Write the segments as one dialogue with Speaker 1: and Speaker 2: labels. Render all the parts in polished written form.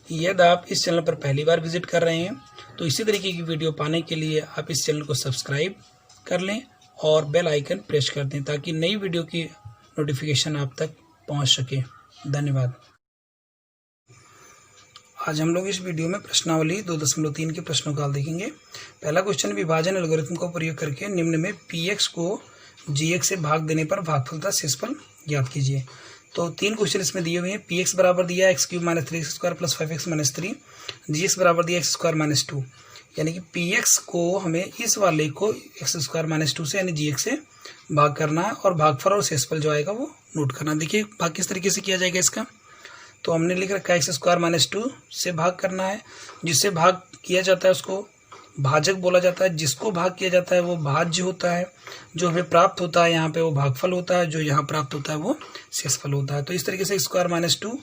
Speaker 1: यदि आप इस चैनल पर पहली बार विजिट कर रहे हैं तो इसी तरीके की वीडियो पाने के लिए आप इस चैनल को सब्सक्राइब कर लें और बेल आइकन प्रेस कर दें ताकि नई वीडियो की नोटिफिकेशन आप तक पहुंच सके। धन्यवाद। आज हम लोग इस वीडियो में प्रश्नावली 2.3 के प्रश्नों का हल देखेंगे। पहला क्वेश्चन, विभाजन एल्गोरिथम का प्रयोग करके निम्न में px को gx से भाग देने पर भागफल तथा शेषफल ज्ञात कीजिए। तो 3 क्वेश्चन इसमें दिए हुए हैं। px बराबर दिया x³ - 3x² + 5x - 3, gx बराबर दिया x² - 2, यानी कि px को हमें इस वाले को x² - 2 से यानी gx से भाग करना है और भागफल और शेषफल जो आएगा वो नोट करना। देखिए भाग किस तरीके से किया जाएगा इसका। तो हमने लिख रखा है x² - 2 से भाग करना है। जिससे भाग किया जाता है उसको भाजक बोला जाता है, जिसको भाग किया जाता है वो भाज्य होता है, जो हमें प्राप्त होता है यहाँ पे वो भागफल होता है, जो यहाँ प्राप्त होता है वो शेषफल होता है। तो इस तरीके से x² - 2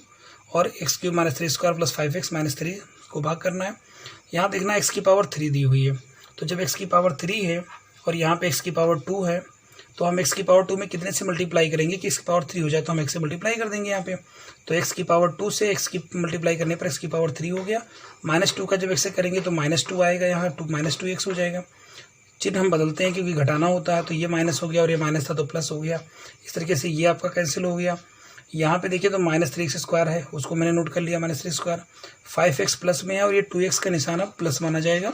Speaker 1: और x³ - 3² + 5x - 3 को भाग करना है। यहाँ देखना x³ दी हुई है, तो जब x³ है और यहाँ पे x² है तो हम x² में कितने से मल्टीप्लाई करेंगे कि x³ हो जाए, तो हम x से मल्टीप्लाई कर देंगे यहाँ पे। तो x² से x की मल्टीप्लाई करने पर x³ हो गया। -2 का जब x से करेंगे तो -2 आएगा, यहाँ 2x हो जाएगा। चिन्ह हम बदलते हैं क्योंकि घटाना होता है, तो ये माइनस हो गया और ये माइनस था तो प्लस हो गया। इस तरीके से ये आपका कैंसिल हो गया। यहाँ पे देखिए तो -3x² है, उसको मैंने नोट कर लिया -3²। 5x प्लस में है और ये 2x का निशान अब प्लस माना जाएगा,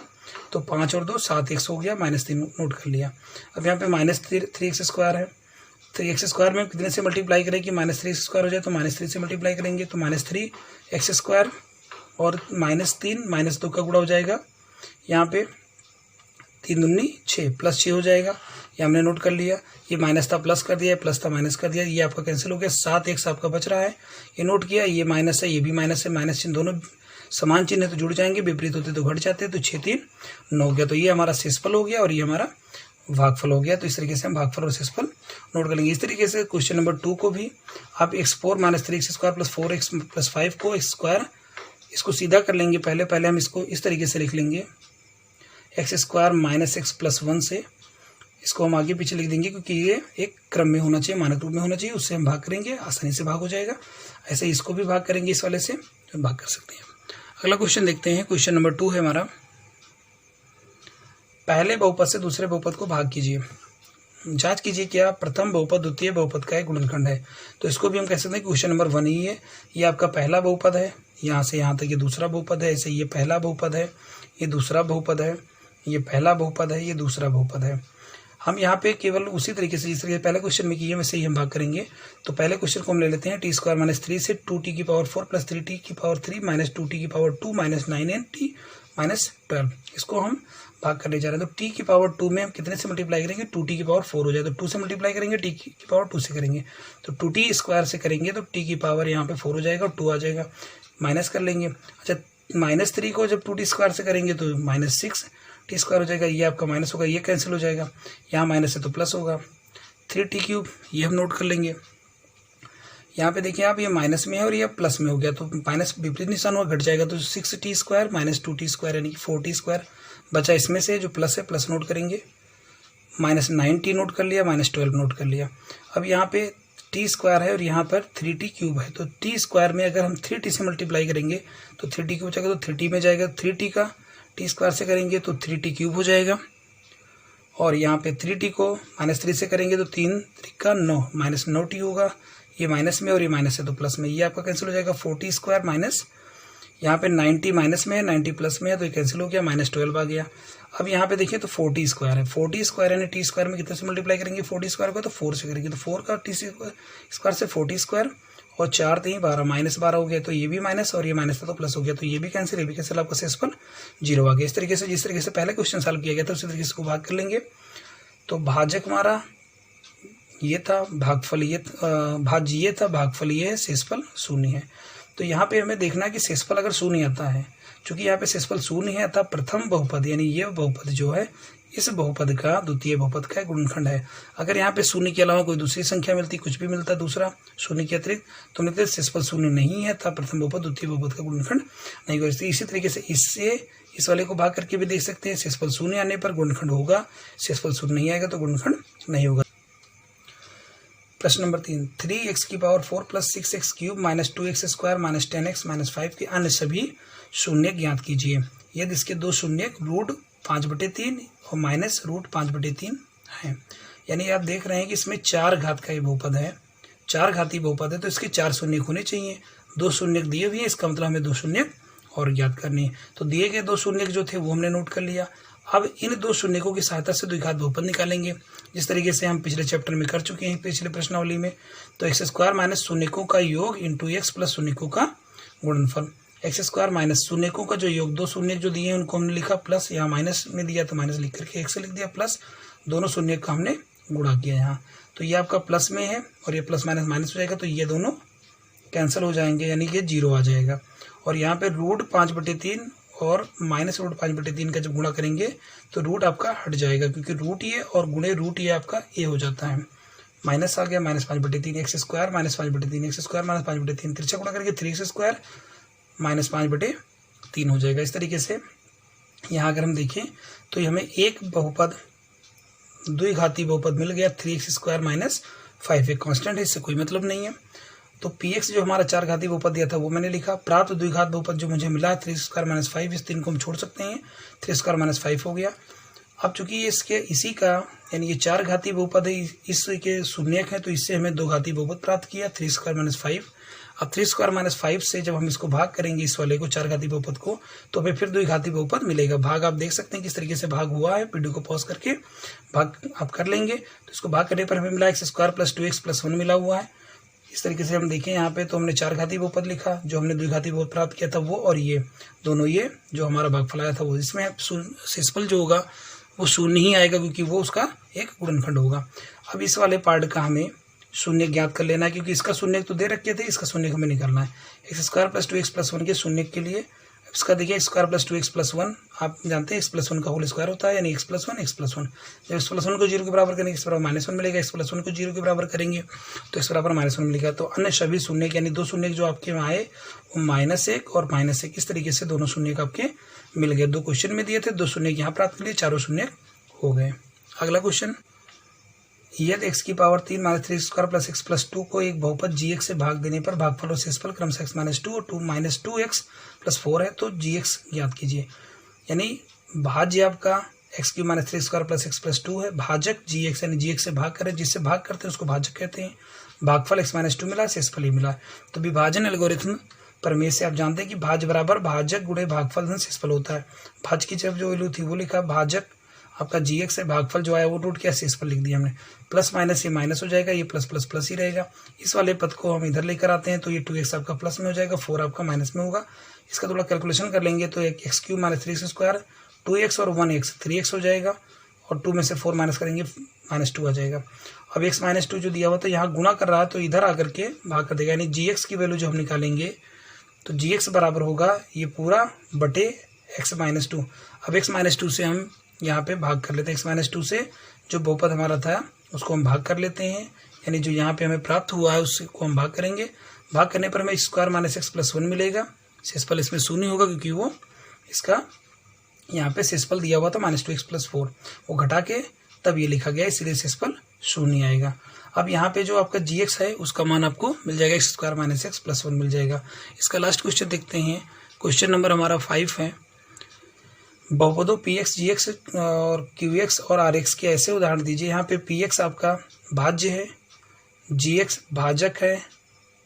Speaker 1: तो 5 और 2 7x हो गया, -3 नोट कर लिया। अब यहाँ पे -3x² है, 3x² में कितने से मल्टीप्लाई करें कि -3x² हो जाए, तो -3 से मल्टीप्लाई करेंगे तो -3x² और -3 -2 का गुणा हो जाएगा। यहाँ पे 3 दूनी 6 + 6 हो जाएगा, ये हमने नोट कर लिया। ये माइनस था प्लस कर दिया, प्लस था माइनस कर दिया, ये आपका कैंसिल हो गया। 7x आपका बच रहा है, ये नोट किया। ये माइनस है, ये भी माइनस है, माइनस चिन्ह दोनों समान चिन्ह है तो जुड़ जाएंगे, विपरीत होते तो घट जाते हैं, तो 6 3 9 हो गया। तो ये हमारा शेषफल हो गया और ये हमारा भागफल हो गया। तो इस तरीके से हम भागफल और शेषफल नोट कर लेंगे। इस तरीके से क्वेश्चन नंबर 2 को भी आप x4 - 3x² + 4x + 5 को x² इसको सीधा कर लेंगे। पहले हम इसको इस तरीके से लिख लेंगे, x² - x + 1 से इसको हम आगे पीछे लिख देंगे क्योंकि ये एक क्रम में होना चाहिए, मानक रूप में होना चाहिए। उससे हम भाग करेंगे, आसानी से भाग हो जाएगा। ऐसे ही इसको भी भाग करेंगे, इस वाले से तो भाग कर सकते हैं। अगला क्वेश्चन देखते हैं। क्वेश्चन नंबर 2 है हमारा, पहले बहुपद से दूसरे बहुपद को भाग कीजिए। जांच कीजिए क्या प्रथम बहुपद द्वितीय बहुपद का एक गुणनखंड है। तो इसको भी हम कह सकते हैं क्वेश्चन नंबर 1 ही है। ये आपका पहला बहुपद है, यहाँ से यहाँ तक ये दूसरा बहुपद है। ऐसे ये पहला बहुपद है, ये दूसरा बहुपद है, ये पहला बहुपद है, ये दूसरा बहुपद है। हम यहाँ पे केवल उसी तरीके से जिस तरीके पहले क्वेश्चन में किए वैसे ही हम भाग करेंगे। तो पहले क्वेश्चन को हम ले लेते हैं, t² - 3 से 2t⁴ + 3t⁴ - 2t⁴ - 9t - 12 इसको हम भाग करने जा रहे हैं। तो t⁴ में हम कितने से मल्टीप्लाई करेंगे, 2t⁴ हो जाए तो 2 से मल्टीप्लाई करेंगे, t⁴ से करेंगे तो 2t² से करेंगे तो t⁴ यहाँ पे 4 हो जाएगा और 2 आ जाएगा, माइनस कर लेंगे। अच्छा -3 को जब 2t² से करेंगे तो -6t² हो जाएगा, ये आपका माइनस होगा, ये कैंसिल हो जाएगा। यहाँ माइनस है तो प्लस होगा। 3t³ ये हम नोट कर लेंगे। यहाँ पे देखिए आप ये माइनस में है और ये प्लस में हो गया, तो माइनस विपरीत निशान हुआ, घट जाएगा। तो 6t² - 2t² यानी कि 4t² बचा। इसमें से जो प्लस है प्लस नोट करेंगे, -9t नोट कर लिया, -12 नोट कर लिया। अब यहाँ पे t² है और यहाँ पर 3t³ है, तो t² में अगर हम 3t से मल्टीप्लाई करेंगे तो 3t³ हो जाएगा, तो 3t में जाएगा। 3t का t² से करेंगे तो 3t³ हो जाएगा और यहाँ पे 3t को -3 से करेंगे तो 3 3 9 -9t होगा। ये माइनस में और ये माइनस है तो प्लस में, ये आपका कैंसिल हो जाएगा। 4t² माइनस यहाँ पे 90 माइनस में है, 90 प्लस में है तो ये कैंसिल हो गया, -12 आ गया। अब यहाँ पे देखिए तो 4t² है, 4t² यानी t² में कितने से मल्टीप्लाई करेंगे 4t² को, तो 4 से करेंगे। तो 4 का t² से 4t² और 4 3 12 -12 हो गया, तो ये भी माइनस और ये माइनस था तो प्लस हो गया, तो ये भी कैंसिल, ये भी कैंसिल, आपका शेषफल 0 आ गया। इस तरीके से जिस तरीके से पहले क्वेश्चन सॉल्व किया गया था उसी तरीके से भाग कर लेंगे। तो भाजक हमारा ये था, भागफल ये भाज्य ये था, भागफल ये है, शेषफल 0 है। तो यहाँ पे हमें देखना कि शेषफल अगर 0 आता है, क्योंकि यहाँ पे शेषफल 0 है, अतः प्रथम बहुपद यानी ये बहुपद जो है इस बहुपद का द्वितीय बहुपद का गुणनखंड है। अगर यहाँ पे 0 के अलावा कोई दूसरी संख्या मिलती, कुछ भी मिलता दूसरा 0 के अतिरिक्त, तो हम लिखते शेषफल 0 नहीं है, तब प्रथम बहुपद द्वितीय बहुपद का गुणनखंड नहीं हो सकती। इसी तरीके से इससे इस वाले को भाग करके भी देख सकते हैं, शेषफल 0 आने पर गुणनखंड होगा, शेषफल 0 नहीं आएगा तो गुणनखंड नहीं होगा। प्रश्न नंबर 3, 3x की power 4 plus 6x cube minus 2x square minus 10x minus 5 के अन्य सभी शून्य ज्ञात कीजिए। यदि इसके दो शून्य रूट 5/3 और माइनस रूट 5/3 है, यानी आप देख रहे हैं कि इसमें 4 घात का ये बहुपद है, 4 घातीय बहुपद है, तो इसके 4 शून्य होने चाहिए। 2 शून्य दिए हुए हैं, इसका मतलब हमें 2 शून्य और ज्ञात करनी है। तो दिए गए 2 शून्य जो थे वो हमने नोट कर लिया। अब इन 2 शून्यों की सहायता से द्विघात बहुपद निकालेंगे, जिस तरीके से हम पिछले चैप्टर में कर चुके हैं, पिछले प्रश्नावली में। तो एक्स स्क्वायर माइनस शून्यों का योग इंटू एक्स प्लस शून्यों का गुणनफल। एक्स स्क्वायर माइनस शून्यों का जो योग, 2 शून्य जो दिए हैं उनको हमने लिखा प्लस, यहाँ माइनस में दिया तो माइनस लिख करके एक्स लिख दिया, प्लस दोनों शून्य का हमने गुणा किया यहाँ। तो ये आपका प्लस में है और ये प्लस माइनस माइनस हो जाएगा, तो ये दोनों कैंसिल हो जाएंगे, यानी कि 0 आ जाएगा। और यहाँ पे रूट 5/3 और माइनस रूट 5/3 का जब गुणा करेंगे तो रूट आपका हट जाएगा, क्योंकि रूट ये और गुणे रूट ये आपका ए हो जाता है। माइनस आ गया, minus 5/3 x square minus 5/3 x square minus 5/3, तिरछा गुणा करके 3x स्क्वायर माइनस 5/3 हो जाएगा। इस तरीके से यहाँ अगर हम देखें तो हमें एक बहुपद, द्विघाती बहुपद मिल गया 3x स्क्वायर माइनस 5, एक कांस्टेंट है, इससे कोई मतलब नहीं है। तो px जो हमारा 4 घातीय बहुपद दिया था वो मैंने लिखा। प्राप्त द्विघात बहुपद जो मुझे मिला है 3 स्क्वायर माइनस 5, इस 3 को हम छोड़ सकते हैं, 3 स्क्वायर माइनस 5 हो गया। अब चूंकि इसके इसी का यानी ये 4 घातीय बहुपद है, इसके शून्यक है, तो इससे हमें 2 घातीय बहुपद प्राप्त किया 3 स्क्वायर माइनस 5। अब 3 स्क्वायर माइनस 5 से जब हम इसको भाग करेंगे, इस वाले को 4 घातीय बहुपद को, तो हमें फिर द्विघातीय बहुपद मिलेगा। भाग आप देख सकते हैं किस तरीके से भाग हुआ है, वीडियो को पॉज करके भाग आप कर लेंगे। तो इसको भाग करने पर हमें मिला x square plus 2x plus 1 मिला हुआ है। इस तरीके से हम देखें यहाँ पे, तो हमने 4 घातीय बहुपद लिखा, जो हमने द्विघातीय बहुपद प्राप्त किया था वो, और ये दोनों ये जो हमारा भागफल आया था वो, इसमें शेषफल जो होगा वो शून्य ही आएगा, क्योंकि वो उसका एक गुणनखंड होगा। अब इस वाले पार्ट का हमें शून्य ज्ञात कर लेना है, क्योंकि इसका शून्य तो दे रखे थे, इसका शून्य हमें निकालना है। X square plus 2x plus 1 के शून्य के लिए इसका देखिए x square plus 2x plus 1, आप जानते हैं एक्स प्लस 1 का होल स्क्वायर होता है, यानी एक्स प्लस 1 एक्स प्लस 1। जब एक्स प्लस 1 को 0 के बराबर करेंगे एक्स बराबर माइनस 1 मिलेगा, एक्स प्लस 1 को 0 के बराबर करेंगे तो एक्स बराबर माइनस 1 मिलेगा। तो अन्य सभी शून्य यानी 2 शून्य जो आपके वहाँ आए वो -1 और -1, इस तरीके से दोनों शून्य का आपके मिल गए। 2 क्वेश्चन में दिए थे, 2 शून्य यहाँ प्राप्त किए, चारों शून्य हो गए। अगला क्वेश्चन, यदि x की power 3 minus 3 square plus x plus 2 को एक बहुपद gx से भाग देने पर भागफल और शेषफल क्रमशः x माइनस 2 और 2 माइनस 2x प्लस 4 है, तो gx ज्ञात कीजिए। यानी भाज्य आपका x की minus 3 square plus x plus 2 है, भाजक gx यानी gx से भाग करें, जिससे भाग करते हैं उसको भाजक कहते हैं। भागफल x माइनस 2 मिला, शेषफल ही मिला। तो विभाजन एल्गोरिथम प्रमेय से आप जानते हैं कि भाज्य बराबर भाजक गुणे भागफल धन शेषफल होता है। भाज्य की जब जो वैल्यू थी वो लिखा, भाजक आपका gx है, भागफल जो आया वो रूट किया, शेषफल लिख दिया हमने। प्लस माइनस ये माइनस हो जाएगा, ये प्लस प्लस प्लस ही रहेगा। इस वाले पद को हम इधर लेकर आते हैं, तो ये 2x आपका प्लस में हो जाएगा, 4 आपका माइनस में होगा। इसका थोड़ा कैलकुलेशन कर लेंगे तो एक x cube minus 3x square 2x और 1x 3x हो जाएगा, और 2 में से 4 माइनस करेंगे -2 आ जाएगा। अब x -2 जो दिया हुआ तो यहाँ गुणा कर रहा है, तो इधर आकर के भाग कर देगा, यानी gx की वैल्यू जो हम निकालेंगे तो gx बराबर होगा ये पूरा बटे x -2। अब x -2 से हम यहाँ पे भाग कर लेते हैं, x -2 से जो बहुपद हमारा था उसको हम भाग कर लेते हैं, यानी जो यहाँ पे हमें प्राप्त हुआ है उसको हम भाग करेंगे। भाग करने पर हमें x square minus x plus 1 मिलेगा, शेषफल इसमें शून्य होगा, क्योंकि वो इसका यहाँ पे शेषफल दिया हुआ था -2x प्लस 4, वो घटा के तब ये लिखा गया, इसलिए शेषफल शून्य आएगा। अब यहाँ पे जो आपका gx है उसका मान आपको मिल जाएगा x square minus x plus 1 मिल जाएगा। इसका लास्ट क्वेश्चन देखते हैं, क्वेश्चन नंबर हमारा 5 है। बहुपदों px gx और qx और rx के ऐसे उदाहरण दीजिए। यहाँ पे px आपका भाज्य है, gx भाजक है,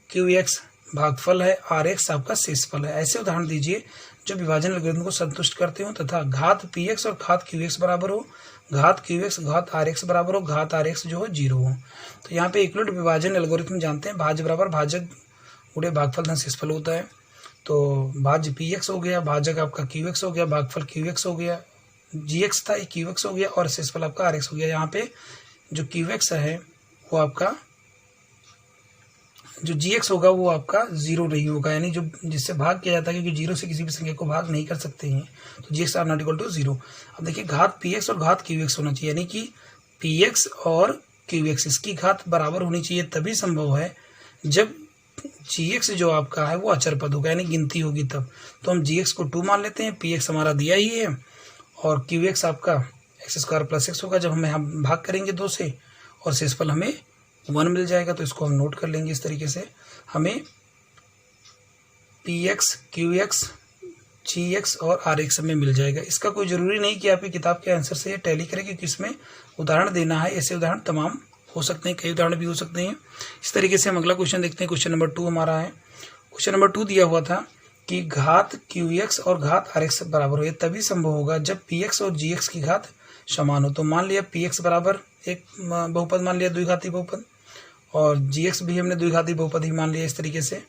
Speaker 1: qx भागफल है, rx आपका शेषफल है। ऐसे उदाहरण दीजिए जो विभाजन एल्गोरिथम को संतुष्ट करते हो तथा घात px और घात qx बराबर हो, घात qx घात rx बराबर हो, घात rx जो हो 0 हो। तो यहाँ पे इक्वलिट विभाजन एल्गोरिथम जानते हैं, भाज्य बराबर भाजक गुणे भागफल धन शेषफल होता है। तो भाज्य px हो गया, भाजक आपका qx हो गया, भागफल qx हो गया, gx था ये qx हो गया, और शेषफल आपका rx हो गया। यहाँ पे जो qx है वो आपका, जो gx होगा वो आपका 0 नहीं होगा, यानी जो जिससे भाग किया जाता है, क्योंकि 0 से किसी भी संख्या को भाग नहीं कर सकते हैं, तो gx are not equal to 0। अब देखिए घात px और घात qx होना चाहिए, यानी कि px और qx इसकी घात बराबर होनी चाहिए, तभी संभव है जब gx जो आपका है वो अचर पद होगा, यानी गिनती होगी तब। तो हम gx को 2 मान लेते हैं, px हमारा दिया ही है, और qx आपका x स्क्वायर प्लस x होगा जब हम यहाँ भाग करेंगे 2 से, और शेषफल हमें 1 मिल जाएगा, तो इसको हम नोट कर लेंगे। इस तरीके से हमें px, qx, gx और rx में मिल जाएगा। इसका कोई ज़रूरी नहीं कि आपकी किताब के आंसर से ये टैली करे, क्योंकि इसमें उदाहरण देना है। ऐसे उदाहरण तमाम हो सकते हैं, कई उदाहरण भी हो सकते हैं। इस तरीके से हम अगला क्वेश्चन देखते हैं। क्वेश्चन नंबर 2 हमारा है। क्वेश्चन नंबर 2 दिया हुआ था कि घात qx और घात rx बराबर हो, यह तभी संभव होगा जब px और gx की घात समान हो। तो मान लिया px बराबर एक बहुपद मान लिया, द्विघाती बहुपद, और gx भी हमने द्विघाती बहुपद ही मान लिया। इस तरीके से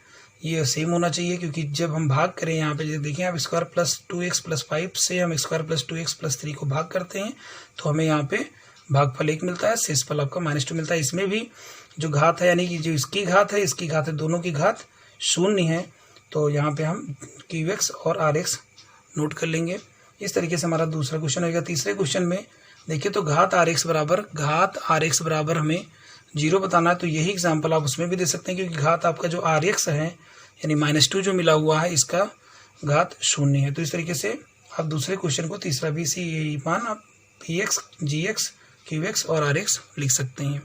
Speaker 1: ये सेम होना चाहिए, क्योंकि जब हम भाग करें यहाँ पे देखें आप, स्क्वायर प्लस 2x प्लस 5 से हम स्क्वायर प्लस 2x प्लस 3 को भाग करते हैं तो हमें यहाँ पे भागफल 1 मिलता है, शेषफल आपका -2 मिलता है। इसमें भी जो घात है, यानी कि जो इसकी घात है, इसकी घात है, दोनों की घात 0 है। तो यहाँ पे हम qx और rx नोट कर लेंगे। इस तरीके से हमारा दूसरा क्वेश्चन होगा। तीसरे क्वेश्चन में देखिए, तो घात rx बराबर हमें 0 बताना है। तो यही एग्जाम्पल आप उसमें भी दे सकते हैं, क्योंकि घात आपका जो rx है, यानी -2 जो मिला हुआ है, इसका घात 0 है। तो इस तरीके से आप दूसरे क्वेश्चन को, तीसरा भी इसी यही मान आप px, gx, qx और rx लिख सकते हैं।